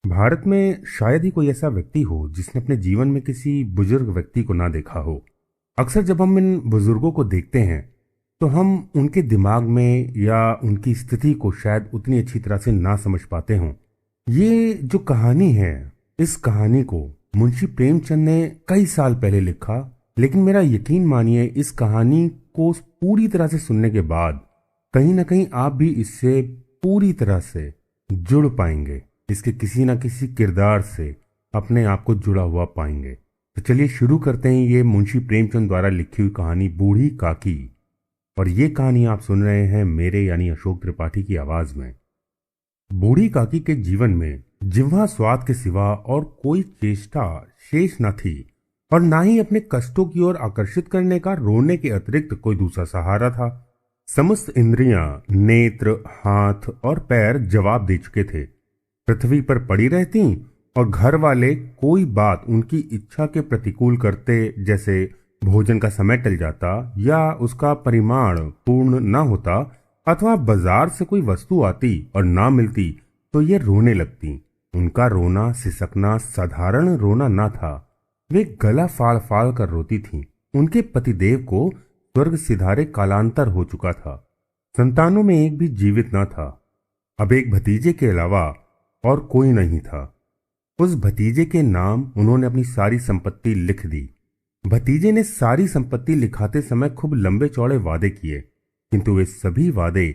भारत में शायद ही कोई ऐसा व्यक्ति हो जिसने अपने जीवन में किसी बुजुर्ग व्यक्ति को ना देखा हो। अक्सर जब हम इन बुजुर्गों को देखते हैं तो हम उनके दिमाग में या उनकी स्थिति को शायद उतनी अच्छी तरह से ना समझ पाते हों। ये जो कहानी है, इस कहानी को मुंशी प्रेमचंद ने कई साल पहले लिखा, लेकिन मेरा यकीन मानिए इस कहानी को पूरी तरह से सुनने के बाद कहीं ना कहीं आप भी इससे पूरी तरह से जुड़ पाएंगे, इसके किसी ना किसी किरदार से अपने आप को जुड़ा हुआ पाएंगे। तो चलिए शुरू करते हैं ये मुंशी प्रेमचंद द्वारा लिखी हुई कहानी बूढ़ी काकी। और ये कहानी आप सुन रहे हैं मेरे यानी अशोक त्रिपाठी की आवाज में। बूढ़ी काकी के जीवन में जिह्वा स्वाद के सिवा और कोई चेष्टा शेष न थी और ना ही अपने कष्टों की ओर आकर्षित करने का रोने के अतिरिक्त कोई दूसरा सहारा था। समस्त इंद्रियां, नेत्र, हाथ और पैर जवाब दे चुके थे। पृथ्वी पर पड़ी रहती और घर वाले कोई बात उनकी इच्छा के प्रतिकूल करते, जैसे भोजन का समय टल जाता या उसका परिमाण पूर्ण न होता अथवा बाजार से कोई वस्तु आती और ना मिलती तो ये रोने लगती। उनका रोना सिसकना साधारण रोना न था, वे गला फाड़ फाड़ कर रोती थीं। उनके पतिदेव को स्वर्ग सिधारे कालांतर हो चुका था। संतानों में एक भी जीवित न था। अब एक भतीजे के अलावा और कोई नहीं था। उस भतीजे के नाम उन्होंने अपनी सारी संपत्ति लिख दी। भतीजे ने सारी संपत्ति लिखाते समय खूब लंबे चौड़े वादे किए, किंतु वे सभी वादे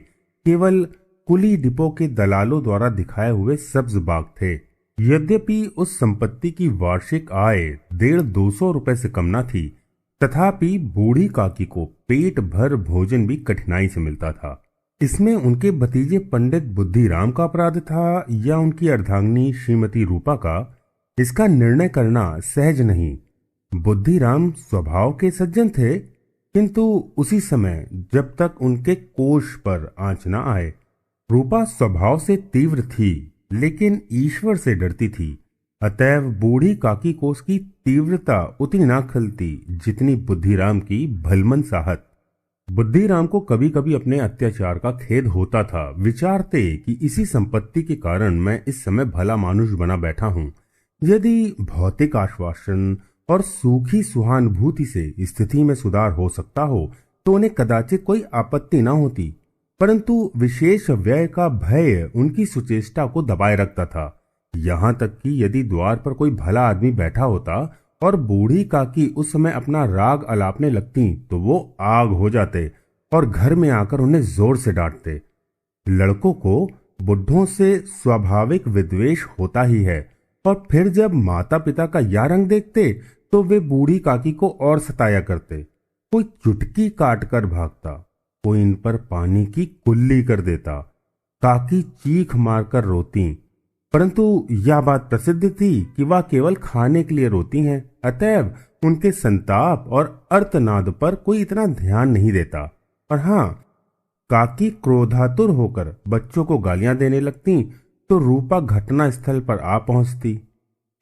केवल कुली डिपो के दलालों द्वारा दिखाए हुए सब्ज बाग थे। यद्यपि उस संपत्ति की वार्षिक आय 150-200 रुपए से कम न थी, तथापि बूढ़ी काकी को पेट भर भोजन भी कठिनाई से मिलता था। इसमें उनके भतीजे पंडित बुद्धिराम का अपराध था या उनकी अर्धांगिनी श्रीमती रूपा का, इसका निर्णय करना सहज नहीं। बुद्धिराम स्वभाव के सज्जन थे, किंतु उसी समय जब तक उनके कोष पर आंच न आए। रूपा स्वभाव से तीव्र थी, लेकिन ईश्वर से डरती थी। अतएव बूढ़ी काकी को उसकी तीव्रता उतनी ना खलती जितनी बुद्धिराम की भलमन साहत। बुद्धिराम को कभी कभी अपने अत्याचार का खेद होता था। विचारते कि इसी संपत्ति के कारण मैं इस समय भला मानुष बना बैठा हूं। यदि भौतिक आश्वासन और सूखी सुहानुभूति से स्थिति में सुधार हो सकता हो तो उन्हें कदाचित कोई आपत्ति न होती, परंतु विशेष व्यय का भय उनकी सुचेष्टा को दबाए रखता था। यहां तक कि यदि द्वार पर कोई भला आदमी बैठा होता और बूढ़ी काकी उस समय अपना राग अलापने लगती तो वो आग हो जाते और घर में आकर उन्हें जोर से डांटते। लड़कों को बुढ़ों से स्वाभाविक विद्वेष होता ही है, और फिर जब माता पिता का यह रंग देखते तो वे बूढ़ी काकी को और सताया करते। कोई चुटकी काट कर भागता, कोई इन पर पानी की कुल्ली कर देता। काकी चीख मारकर रोती, परंतु यह बात प्रसिद्ध थी कि वह केवल खाने के लिए रोती हैं। अतएव उनके संताप और अर्तनाद पर कोई इतना ध्यान नहीं देता। और हाँ, काकी क्रोधातुर होकर बच्चों को गालियां देने लगती तो रूपा घटना स्थल पर आ पहुंचती।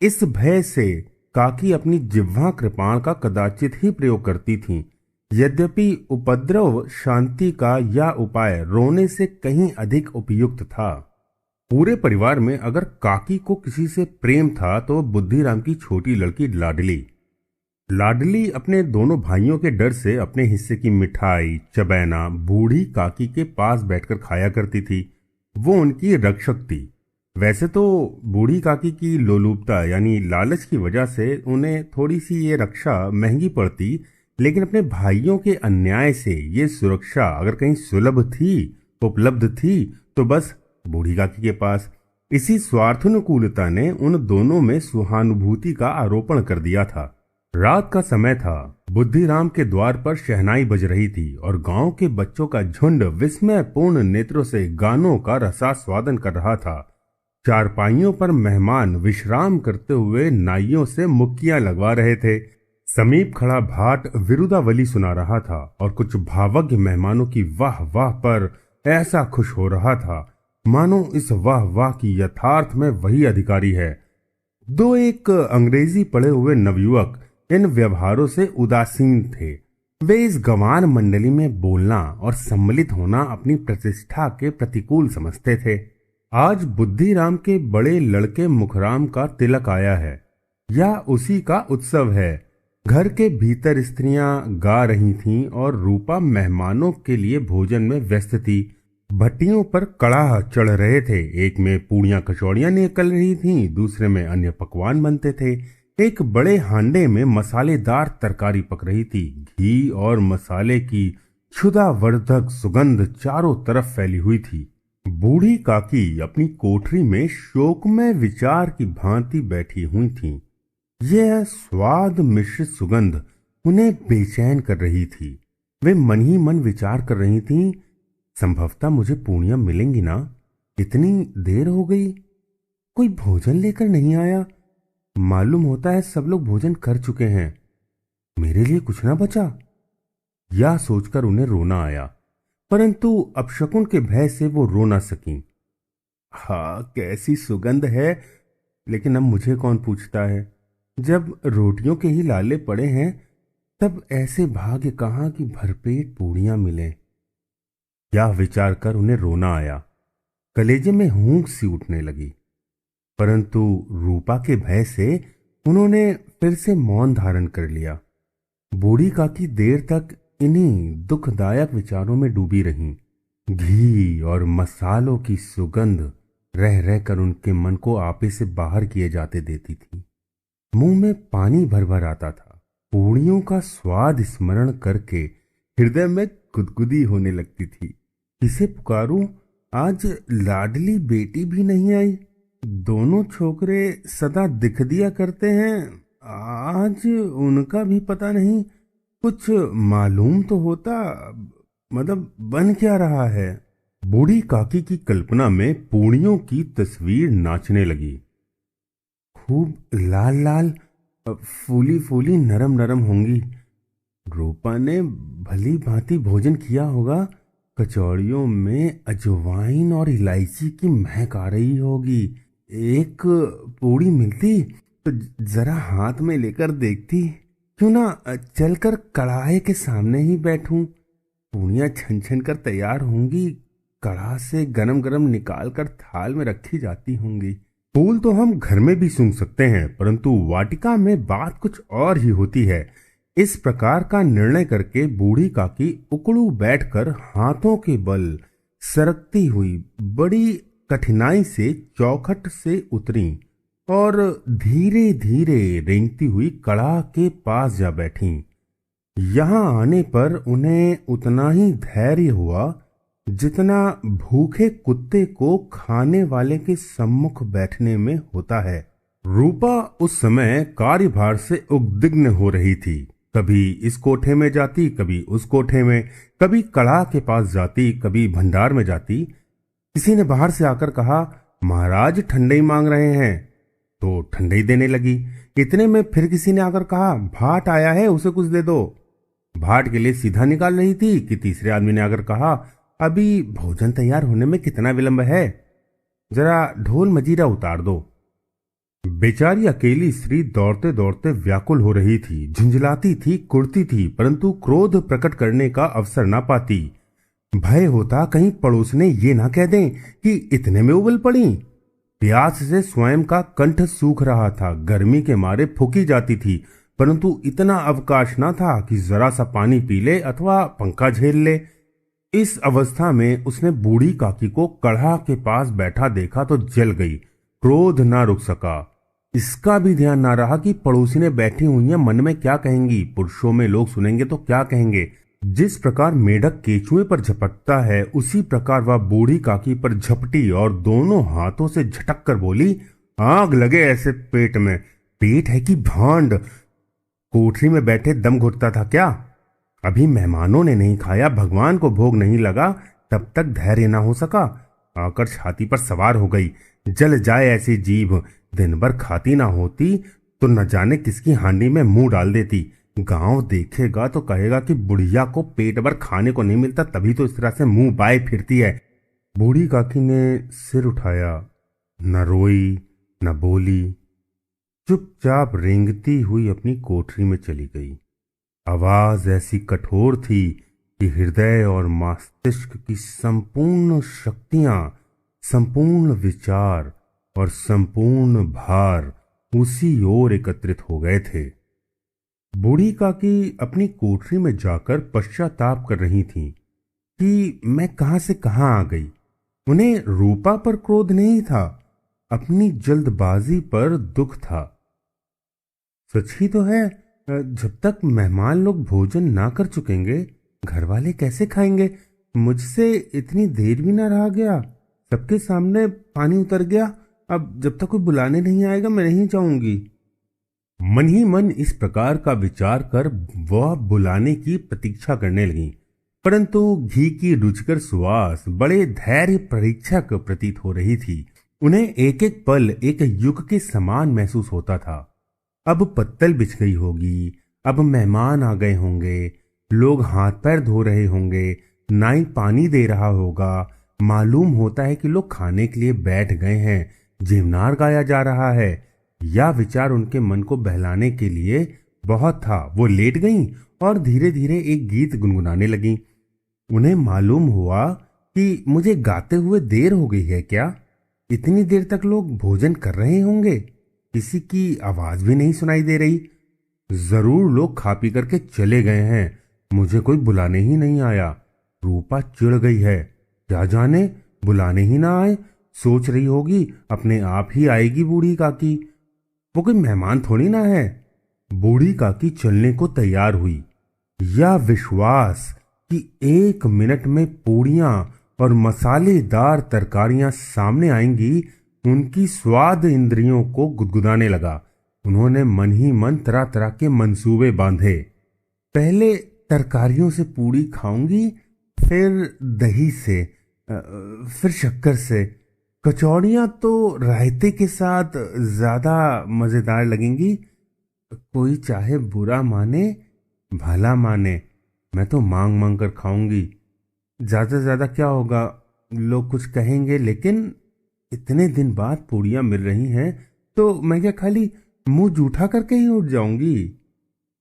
इस भय से काकी अपनी जिह्वा कृपाण का कदाचित ही प्रयोग करती थीं। यद्यपि उपद्रव शांति का यह उपाय रोने से कहीं अधिक उपयुक्त था। पूरे परिवार में अगर काकी को किसी से प्रेम था तो बुद्धिराम की छोटी लड़की लाडली अपने दोनों भाइयों के डर से अपने हिस्से की मिठाई चबैना बूढ़ी काकी के पास बैठकर खाया करती थी। वो उनकी रक्षक थी। वैसे तो बूढ़ी काकी की लोलुपता यानी लालच की वजह से उन्हें थोड़ी सी ये रक्षा महंगी पड़ती, लेकिन अपने भाइयों के अन्याय से ये सुरक्षा अगर कहीं सुलभ थी, उपलब्ध थी, तो बस बूढ़ी काकी के पास। इसी स्वार्थानुकूलता ने उन दोनों में सहानुभूति का आरोपण कर दिया था। रात का समय था। बुद्धिराम के द्वार पर शहनाई बज रही थी और गांव के बच्चों का झुंड विस्मयपूर्ण नेत्रों से गानों का रसास्वादन कर रहा था। चारपाइयों पर मेहमान विश्राम करते हुए नाइयों से मुक्कियां लगवा रहे थे। समीप खड़ा भाट विरुदावली सुना रहा था और कुछ भावज्ञ मेहमानों की वाह वाह पर ऐसा खुश हो रहा था मानो इस वाह वाह की यथार्थ में वही अधिकारी है। दो एक अंग्रेजी पढ़े हुए नवयुवक इन व्यवहारों से उदासीन थे। वे इस गंवार मंडली में बोलना और सम्मिलित होना अपनी प्रतिष्ठा के प्रतिकूल समझते थे। आज बुद्धिराम के बड़े लड़के मुखराम का तिलक आया है या उसी का उत्सव है। घर के भीतर स्त्रियां गा रही थीं और रूपा मेहमानों के लिए भोजन में व्यस्त थी। भट्टियों पर कड़ाह चढ़ रहे थे। एक में पूड़ियां कचौड़ियां निकल रही थीं, दूसरे में अन्य पकवान बनते थे। एक बड़े हांडे में मसालेदार तरकारी पक रही थी। घी और मसाले की क्षुधावर्धक सुगंध चारों तरफ फैली हुई थी। बूढ़ी काकी अपनी कोठरी में शोकमय विचार की भांति बैठी हुई थीं। यह स्वाद मिश्रित सुगंध उन्हें बेचैन कर रही थी। वे मन ही मन विचार कर रही थीं, संभवतः मुझे पूर्णिया मिलेंगी ना? इतनी देर हो गई, कोई भोजन लेकर नहीं आया। मालूम होता है सब लोग भोजन कर चुके हैं, मेरे लिए कुछ ना बचा। यह सोचकर उन्हें रोना आया, परंतु अपशकुन के भय से वो रो ना सकी। हाँ, कैसी सुगंध है, लेकिन अब मुझे कौन पूछता है। जब रोटियों के ही लाले पड़े हैं तब ऐसे भाग्य कहां कि भरपेट पूड़ियां मिलें। यह विचार कर उन्हें रोना आया। कलेजे में हूंक सी उठने लगी, परंतु रूपा के भय से उन्होंने फिर से मौन धारण कर लिया। बूढ़ी काकी देर तक इन्हीं दुखदायक विचारों में डूबी रहीं। घी और मसालों की सुगंध रह रहकर उनके मन को आपे से बाहर किए जाते देती थी। मुंह में पानी भर भर आता था। पूड़ियों का स्वाद स्मरण करके हृदय में गुदगुदी होने लगती थी। किसे पुकारूं? आज लाडली बेटी भी नहीं आई। दोनों छोकरे सदा दिख दिया करते हैं, आज उनका भी पता नहीं। कुछ मालूम तो होता, मतलब बन क्या रहा है। बूढ़ी काकी की कल्पना में पूड़ियों की तस्वीर नाचने लगी। खूब लाल लाल, फूली फूली, नरम नरम होंगी। रूपा ने भली भांति भोजन किया होगा। कचौड़ियों में अजवाइन और इलायची की महक आ रही होगी। एक पूड़ी मिलती तो जरा हाथ में लेकर देखती। क्यों ना चलकर कढ़ाई के सामने ही बैठूं। पूड़ियां छन छन कर तैयार होंगी, कढ़ा से गरम गरम निकाल कर थाल में रखी जाती होंगी। फूल तो हम घर में भी सूंघ सकते हैं, परंतु वाटिका में बात कुछ और ही होती है। इस प्रकार का निर्णय करके बूढ़ी काकी उकड़ू बैठकर हाथों के बल सरकती हुई बड़ी कठिनाई से चौखट से उतरी और धीरे धीरे रेंगती हुई कड़ा के पास जा बैठी। यहां आने पर उन्हें उतना ही धैर्य हुआ जितना भूखे कुत्ते को खाने वाले के सम्मुख बैठने में होता है। रूपा उस समय कार्यभार से उद्विग्न हो रही थी। कभी इस कोठे में जाती, कभी उस कोठे में, कभी कड़ा के पास जाती, कभी भंडार में जाती। किसी ने बाहर से आकर कहा, महाराज ठंडई मांग रहे हैं, तो ठंडई देने लगी। इतने में फिर किसी ने आकर कहा, भाट आया है, उसे कुछ दे दो। भाट के लिए सीधा निकाल रही थी कि तीसरे आदमी ने आकर कहा, अभी भोजन तैयार होने में कितना विलंब है, जरा ढोल मजीरा उतार दो। बेचारी अकेली स्त्री दौड़ते दौड़ते व्याकुल हो रही थी, झुंझलाती थी, कुड़ती थी, परंतु क्रोध प्रकट करने का अवसर ना पाती। भय होता कहीं पड़ोसने ये ना कह दें कि इतने में उबल पड़ी। प्यास से स्वयं का कंठ सूख रहा था, गर्मी के मारे फूकी जाती थी, परंतु इतना अवकाश ना था कि जरा सा पानी पी ले अथवा पंखा झेल ले। इस अवस्था में उसने बूढ़ी काकी को कढ़ा के पास बैठा देखा तो जल गई। क्रोध ना रुक सका। इसका भी ध्यान ना रहा कि पड़ोसी ने बैठी हुई है, मन में क्या कहेंगी, पुरुषों में लोग सुनेंगे तो क्या कहेंगे। जिस प्रकार मेढक केचुए पर झपटता है, उसी प्रकार वह बूढ़ी काकी पर झपटी और दोनों हाथों से झटक कर बोली, आग लगे ऐसे पेट में। पेट है कि भांड? कोठरी में बैठे दम घुटता था क्या? अभी मेहमानों ने नहीं खाया, भगवान को भोग नहीं लगा, तब तक धैर्य ना हो सका। आकर छाती पर सवार हो गई। जल जाए ऐसी जीभ, दिन भर खाती ना होती तो न जाने किसकी हांडी में मुंह डाल देती। गांव देखेगा तो कहेगा कि बुढ़िया को पेट भर खाने को नहीं मिलता, तभी तो इस तरह से मुंह बाए फिरती है। बूढ़ी काकी ने सिर उठाया, न रोई न बोली, चुपचाप रेंगती हुई अपनी कोठरी में चली गई। आवाज ऐसी कठोर थी कि हृदय और मस्तिष्क की संपूर्ण शक्तियां संपूर्ण विचार और संपूर्ण भार उसी ओर एकत्रित हो गए थे। बूढ़ी काकी अपनी कोठरी में जाकर पश्चाताप कर रही थीं कि मैं कहां से कहां आ गई। उन्हें रूपा पर क्रोध नहीं था, अपनी जल्दबाजी पर दुख था। सच ही तो है, जब तक मेहमान लोग भोजन ना कर चुकेंगे घर वाले कैसे खाएंगे। मुझसे इतनी देर भी ना रहा गया, सबके सामने पानी उतर गया। अब जब तक कोई बुलाने नहीं आएगा मैं नहीं जाऊंगी। मन ही मन इस प्रकार का विचार कर वह बुलाने की प्रतीक्षा करने लगी, परंतु घी की रुचिकर सुवास बड़े धैर्य परीक्षक प्रतीत हो रही थी। उन्हें एक एक पल एक युग के समान महसूस होता था। अब पत्तल बिछ गई होगी, अब मेहमान आ गए होंगे, लोग हाथ पैर धो रहे होंगे, नाई पानी दे रहा होगा। मालूम होता है कि लोग खाने के लिए बैठ गए हैं, जीवनार गाया जा रहा है। यह विचार उनके मन को बहलाने के लिए बहुत था। वो लेट गईं और धीरे धीरे एक गीत गुनगुनाने लगीं। उन्हें मालूम हुआ कि मुझे गाते हुए देर हो गई है क्या। इतनी देर तक लोग भोजन कर रहे होंगे, किसी की आवाज भी नहीं सुनाई दे रही। जरूर लोग खा पी करके चले गए हैं, मुझे कोई बुलाने ही नहीं आया। रूपा चिढ़ गई है, क्या जाने बुलाने ही ना आए। सोच रही होगी अपने आप ही आएगी बूढ़ी काकी, वो कोई मेहमान थोड़ी ना है। बूढ़ी काकी चलने को तैयार हुई। यह विश्वास कि 1 मिनट में पूड़ियां और मसालेदार तरकारियां सामने आएंगी उनकी स्वाद इंद्रियों को गुदगुदाने लगा। उन्होंने मन ही मन तरह तरह के मंसूबे बांधे। पहले तरकारियों से पूड़ी खाऊंगी, फिर दही से, फिर शक्कर से। कचौड़ियां तो रायते के साथ ज्यादा मजेदार लगेंगी। कोई चाहे बुरा माने भला माने, मैं तो मांग मांग कर खाऊंगी। ज्यादा से ज्यादा क्या होगा, लोग कुछ कहेंगे, लेकिन इतने दिन बाद पूड़ियां मिल रही हैं तो मैं क्या खाली मुंह जूठा करके ही उठ जाऊंगी।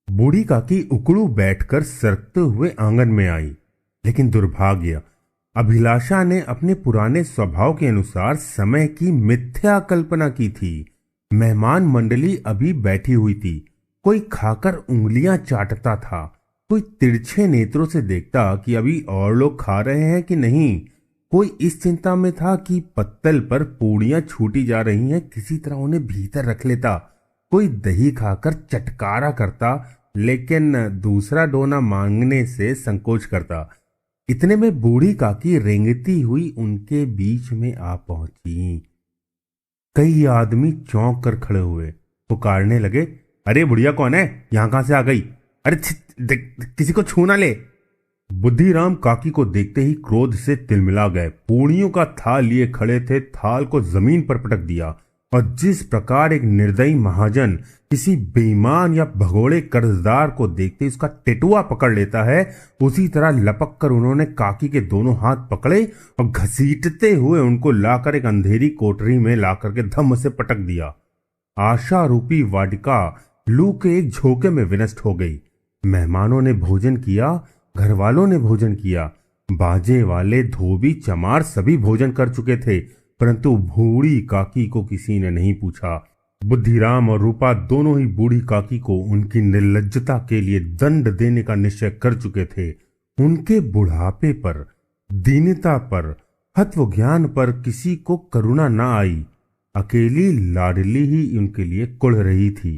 बूढ़ी काकी उकड़ू बैठकर सरकते हुए आंगन में आई, लेकिन दुर्भाग्य, अभिलाषा ने अपने पुराने स्वभाव के अनुसार समय की मिथ्या कल्पना की थी। मेहमान मंडली अभी बैठी हुई थी। कोई खाकर उंगलियां चाटता था, कोई तिरछे नेत्रों से देखता कि अभी और लोग खा रहे हैं कि नहीं। कोई इस चिंता में था कि पत्तल पर पूड़ियां छूटी जा रही हैं, किसी तरह उन्हें भीतर रख लेता। कोई दही खाकर चटकारा करता, लेकिन दूसरा डोना मांगने से संकोच करता। इतने में बूढ़ी काकी रेंगती हुई उनके बीच में आ पहुंची। कई आदमी चौंक कर खड़े हुए, पुकारने लगे, अरे बुढ़िया कौन है, यहां कहां से आ गई। अरे किसी को छू ना ले। बुद्धिराम काकी को देखते ही क्रोध से तिलमिला गए। पूड़ियों का थाल लिए खड़े थे, थाल को जमीन पर पटक दिया और जिस प्रकार एक निर्दयी महाजन किसी बेईमान या भगोड़े कर्जदार को देखते उसका टेटुआ पकड़ लेता है, उसी तरह लपक कर उन्होंने काकी के दोनों हाथ पकड़े और घसीटते हुए उनको लाकर एक अंधेरी कोठरी में लाकर के धम्म से पटक दिया। आशा रूपी वाटिका लू के एक झोंके में विनष्ट हो गई। मेहमानों ने भोजन किया, घर वालों ने भोजन किया, बाजे वाले धोबी चमार सभी भोजन कर चुके थे, परंतु बूढ़ी काकी को किसी ने नहीं पूछा। बुद्धिराम और रूपा दोनों ही बूढ़ी काकी को उनकी निर्लज्जता के लिए दंड देने का निश्चय कर चुके थे। उनके बुढ़ापे पर, दीनता पर, हत्वज्ञान पर किसी को करुणा न आई। अकेली लाडली ही उनके लिए कुढ़ रही थी।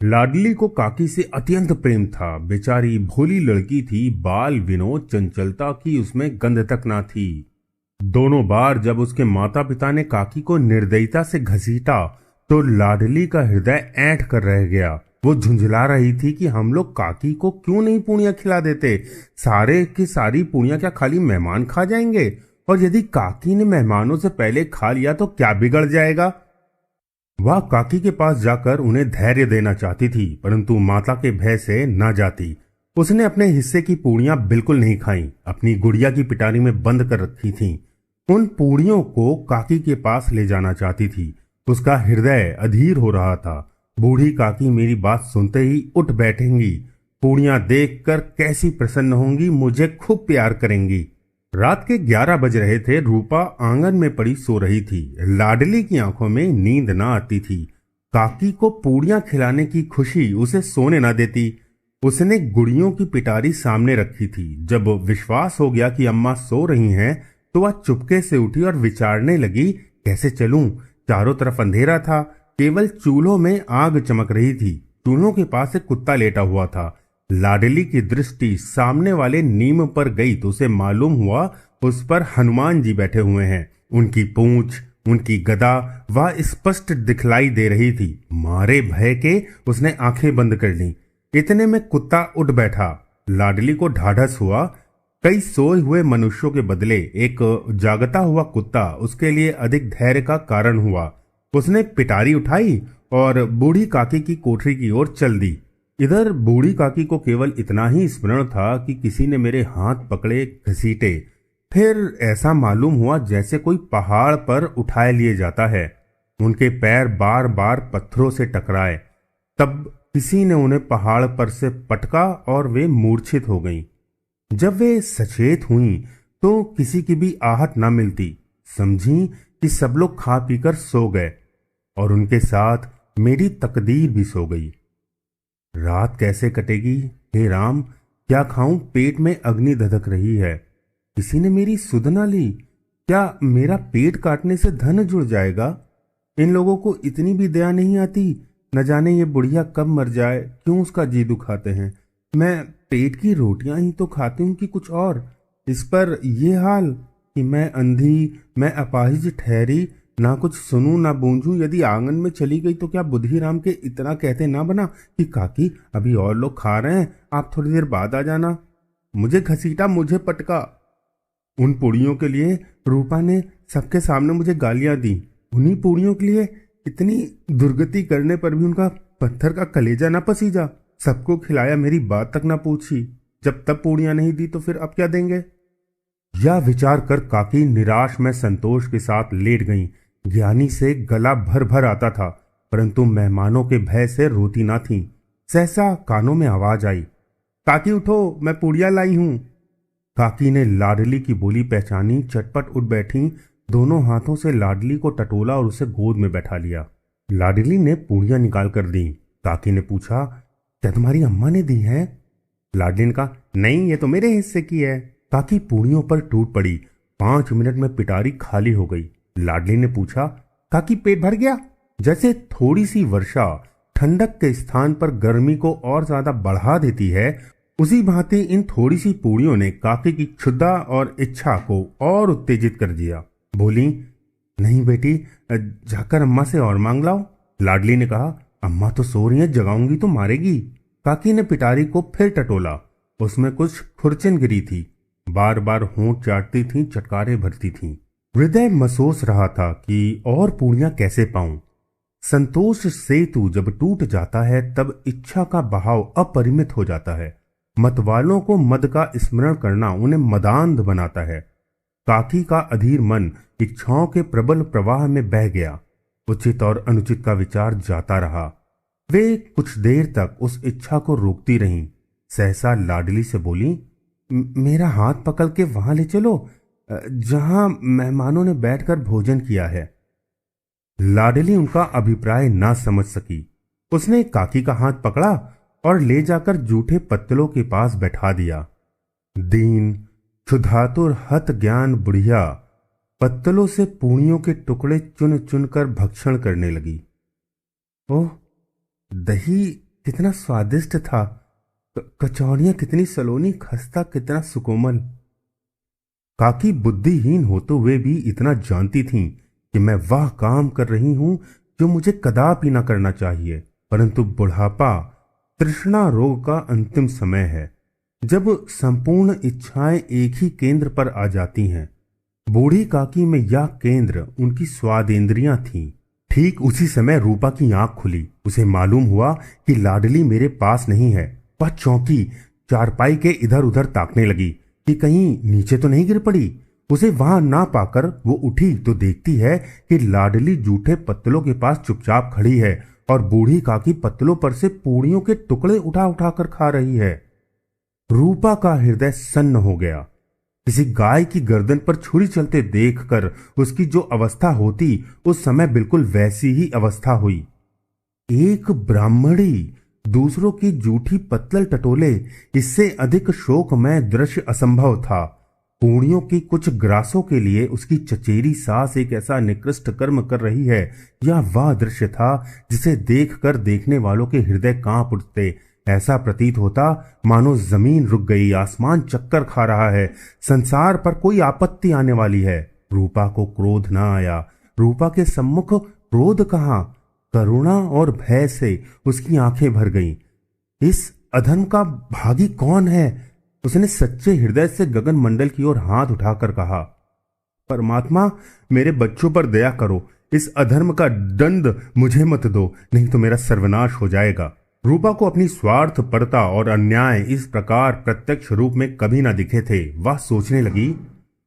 लाडली को काकी से अत्यंत प्रेम था। बेचारी भोली लड़की थी, बाल विनोद चंचलता की उसमें गंध तक ना थी। दोनों बार जब उसके माता पिता ने काकी को निर्दयता से घसीटा तो लाडली का हृदय ऐंठ कर रह गया। वो झुंझला रही थी कि हम लोग काकी को क्यों नहीं पूड़ियां खिला देते। सारे की सारी पूड़ियां क्या खाली मेहमान खा जाएंगे, और यदि काकी ने मेहमानों से पहले खा लिया तो क्या बिगड़ जाएगा। वह काकी के पास जाकर उन्हें धैर्य देना चाहती थी, परंतु माता के भय से न जाती। उसने अपने हिस्से की पूड़ियां बिल्कुल नहीं खाई, अपनी गुड़िया की पिटारी में बंद कर रखी थीं। उन पूड़ियों को काकी के पास ले जाना चाहती थी। उसका हृदय अधीर हो रहा था। बूढ़ी काकी मेरी बात सुनते ही उठ बैठेंगी, पूड़ियां देखकर कैसी प्रसन्न होंगी, मुझे खूब प्यार करेंगी। रात के 11 बज रहे थे। रूपा आंगन में पड़ी सो रही थी। लाडली की आंखों में नींद ना आती थी। काकी को पूड़ियां खिलाने की खुशी उसे सोने ना देती। उसने गुड़ियों की पिटारी सामने रखी थी। जब विश्वास हो गया कि अम्मा सो रही हैं, तो वह चुपके से उठी और विचारने लगी, कैसे चलूं। चारों तरफ अंधेरा था, केवल चूल्हों में आग चमक रही थी। चूल्हों के पास एक कुत्ता लेटा हुआ था। लाडली की दृष्टि सामने वाले नीम पर गई तो उसे मालूम हुआ उस पर हनुमान जी बैठे हुए हैं। उनकी पूंछ, उनकी गदा वह स्पष्ट दिखलाई दे रही थी। मारे भय के उसने आंखें बंद कर लीं। इतने में कुत्ता उठ बैठा। लाडली को ढाढ़स हुआ। कई सोए हुए मनुष्यों के बदले एक जागता हुआ कुत्ता उसके लिए अधिक धैर्य का कारण हुआ। उसने पिटारी उठाई और बूढ़ी काकी की कोठरी की ओर चल दी। इधर बूढ़ी काकी को केवल इतना ही स्मरण था कि किसी ने मेरे हाथ पकड़े, घसीटे। फिर ऐसा मालूम हुआ जैसे कोई पहाड़ पर उठाए लिए जाता है। उनके पैर बार बार पत्थरों से टकराए। तब किसी ने उन्हें पहाड़ पर से पटका और वे मूर्छित हो गईं। जब वे सचेत हुईं तो किसी की भी आहट न मिलती। समझी कि सब लोग खा पीकर सो गए और उनके साथ मेरी तकदीर भी सो गई। रात कैसे कटेगी, हे राम, क्या खाऊं, पेट में अग्नि धधक रही है। किसी ने मेरी सुध ना ली। क्या मेरा पेट काटने से धन जुड़ जाएगा। इन लोगों को इतनी भी दया नहीं आती। न जाने ये बुढ़िया कब मर जाए, क्यों उसका जी दुखाते हैं। मैं पेट की रोटियां ही तो खाती हूं कि कुछ और। इस पर यह हाल कि मैं अंधी, मैं अपाहिज ठहरी, ना कुछ सुनूं ना बूझूं। यदि आंगन में चली गई तो क्या बुद्धि राम के इतना कहते ना बना कि काकी अभी और लोग खा रहे हैं, आप थोड़ी देर बाद आ जाना। मुझे घसीटा, मुझे पटका। उन पूड़ियों के लिए रूपा ने सबके सामने मुझे गालियां दी। उन्हीं पूड़ियों के लिए इतनी दुर्गति करने पर भी उनका पत्थर का कलेजा ना पसीजा। सबको खिलाया, मेरी बात तक ना पूछी। जब तब पूड़ियां नहीं दी तो फिर अब क्या देंगे। यह विचार कर काकी निराश में संतोष के साथ लेट गईं। ज्ञानी से गला भर भर आता था, परंतु मेहमानों के भय से रोती ना थीं। सहसा कानों में आवाज आई, काकी उठो, मैं पूड़ियां लाई हूं। काकी ने लाडली की बोली पहचानी, चटपट उठ बैठी। दोनों हाथों से लाडली को टटोला और उसे गोद में बैठा लिया। लाडली ने पूड़ियां निकाल कर दी। काकी ने पूछा, क्या तुम्हारी अम्मा ने दी है। लाडली ने कहा, नहीं, ये तो मेरे हिस्से की है। काकी पूड़ियों पर टूट पड़ी। 5 मिनट में पिटारी खाली हो गई। लाडली ने पूछा, काकी पेट भर गया। जैसे थोड़ी सी वर्षा ठंडक के स्थान पर गर्मी को और ज्यादा बढ़ा देती है, उसी भांति इन थोड़ी सी पूड़ियों ने काकी की क्षुधा और इच्छा को और उत्तेजित कर दिया। बोली, नहीं बेटी, जाकर अम्मा से और मांग लाओ। लाडली ने कहा, अम्मा तो सो रही है, जगाऊंगी तो मारेगी। काकी ने पिटारी को फिर टटोला। उसमें कुछ खुरचन गिरी थी। बार बार होंठ चाटती थी, चटकारे भरती थी। हृदय महसूस रहा था कि और पूड़ियां कैसे पाऊं। संतोष सेतु जब टूट जाता है तब इच्छा का बहाव अपरिमित हो जाता है। मतवालों को मद का स्मरण करना उन्हें मदांध बनाता है। काकी का अधीर मन इच्छाओं के प्रबल प्रवाह में बह गया। उचित और अनुचित का विचार जाता रहा। वे कुछ देर तक उस इच्छा को रोकती रहीं। सहसा लाडली से बोली, मेरा हाथ पकड़ के वहां ले चलो जहां मेहमानों ने बैठकर भोजन किया है। लाडली उनका अभिप्राय ना समझ सकी। उसने काकी का हाथ पकड़ा और ले जाकर जूठे पत्तलों के पास बैठा दिया। दीन क्षुधातुर हत ज्ञान बुढ़िया पत्तलों से पूड़ियों के टुकड़े चुन चुनकर भक्षण करने लगी। ओह, दही कितना स्वादिष्ट था, कचौड़ियां कितनी सलोनी, खस्ता कितना सुकोमल। काकी बुद्धिहीन होते हुए भी इतना जानती थीं कि मैं वह काम कर रही हूं जो मुझे कदापि न करना चाहिए। परंतु बुढ़ापा तृष्णा रोग का अंतिम समय है, जब संपूर्ण इच्छाएं एक ही केंद्र पर आ जाती हैं। बूढ़ी काकी में यह केंद्र उनकी स्वादेंद्रियां थीं। ठीक उसी समय रूपा की आंख खुली। उसे मालूम हुआ कि लाडली मेरे पास नहीं है। वह चौंकी, चारपाई के इधर उधर ताकने लगी कि कहीं नीचे तो नहीं गिर पड़ी। उसे वहां ना पाकर वो उठी तो देखती है कि लाडली जूठे पत्तलों के पास चुपचाप खड़ी है और बूढ़ी काकी पत्तलों पर से पूड़ियों के टुकड़े उठा उठाकर खा रही है। रूपा का हृदय सन्न हो गया। किसी गाय की गर्दन पर छुरी चलते देखकर उसकी जो अवस्था होती, उस समय बिल्कुल वैसी ही अवस्था हुई। एक ब्राह्मणी दूसरों की जूठी पत्तल टटोले, इससे अधिक शोकमय दृश्य असंभव था। पूर्णियों की कुछ ग्रासों के लिए उसकी चचेरी सास एक ऐसा निकृष्ट कर्म कर रही है, यह वह दृश्य था जिसे देखकर देखने वालों के हृदय कांप उठते। ऐसा प्रतीत होता मानो जमीन रुक गई, आसमान चक्कर खा रहा है, संसार पर कोई आपत्ति आने वाली है। रूपा को क्रोध न आया। रूपा के सम्मुख क्रोध कहां, करुणा और भय से उसकी आंखें भर गईं। इस अधर्म का भागी कौन है? उसने सच्चे हृदय से गगन मंडल की ओर हाथ उठाकर कहा, परमात्मा, मेरे बच्चों पर दया करो, इस अधर्म का दंड मुझे मत दो, नहीं तो मेरा सर्वनाश हो जाएगा। रूपा को अपनी स्वार्थपरता और अन्याय इस प्रकार प्रत्यक्ष रूप में कभी ना दिखे थे। वह सोचने लगी,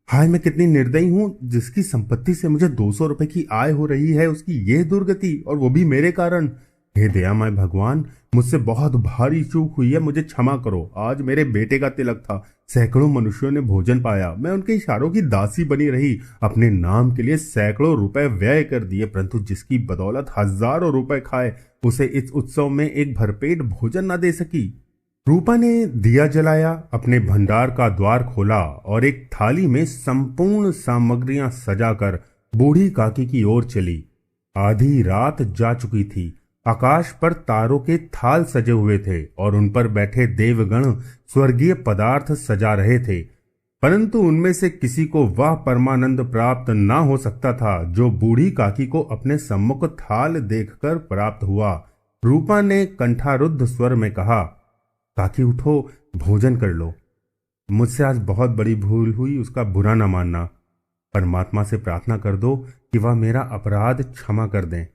हाय, मैं कितनी निर्दयी हूं, जिसकी संपत्ति से मुझे 200 रुपए की आय हो रही है, उसकी यह दुर्गति, और वो भी मेरे कारण। हे दयामय भगवान, मुझसे बहुत भारी चूक हुई है, मुझे क्षमा करो। आज मेरे बेटे का तिलक था, सैकड़ों मनुष्यों ने भोजन पाया, मैं उनके इशारों की दासी बनी रही, अपने नाम के लिए सैकड़ों रुपए व्यय कर दिए, परंतु जिसकी बदौलत हजारों रुपए खाए, उसे इस उत्सव में एक भरपेट भोजन न दे सकी। रूपा ने दिया जलाया, अपने भंडार का द्वार खोला और एक थाली में संपूर्ण सामग्रियां सजाकर बूढ़ी काकी की ओर चली। आधी रात जा चुकी थी। आकाश पर तारों के थाल सजे हुए थे और उन पर बैठे देवगण स्वर्गीय पदार्थ सजा रहे थे, परंतु उनमें से किसी को वह परमानंद प्राप्त ना हो सकता था जो बूढ़ी काकी को अपने सम्मुख थाल देखकर प्राप्त हुआ। रूपा ने कंठारुद्ध स्वर में कहा, काकी उठो, भोजन कर लो। मुझसे आज बहुत बड़ी भूल हुई, उसका बुरा ना मानना। परमात्मा से प्रार्थना कर दो कि वह मेरा अपराध क्षमा कर दें।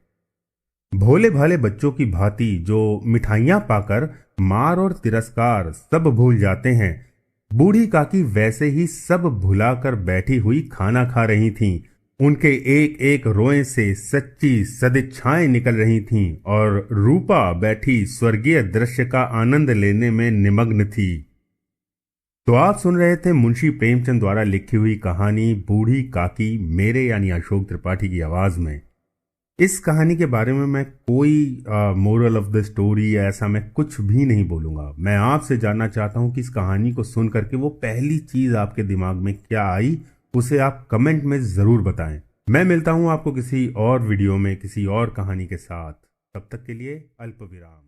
भोले भाले बच्चों की भांति जो मिठाइयां पाकर मार और तिरस्कार सब भूल जाते हैं, बूढ़ी काकी वैसे ही सब भुलाकर बैठी हुई खाना खा रही थीं। उनके एक एक रोए से सच्ची सदिच्छाएं निकल रही थीं और रूपा बैठी स्वर्गीय दृश्य का आनंद लेने में निमग्न थी। तो आप सुन रहे थे मुंशी प्रेमचंद द्वारा लिखी हुई कहानी बूढ़ी काकी, मेरे यानी अशोक त्रिपाठी की आवाज में। इस कहानी के बारे में मैं कोई मोरल ऑफ द स्टोरी या ऐसा मैं कुछ भी नहीं बोलूंगा। मैं आपसे जानना चाहता हूं कि इस कहानी को सुन करके वो पहली चीज आपके दिमाग में क्या आई, उसे आप कमेंट में जरूर बताएं। मैं मिलता हूं आपको किसी और वीडियो में किसी और कहानी के साथ। तब तक के लिए अल्प विराम।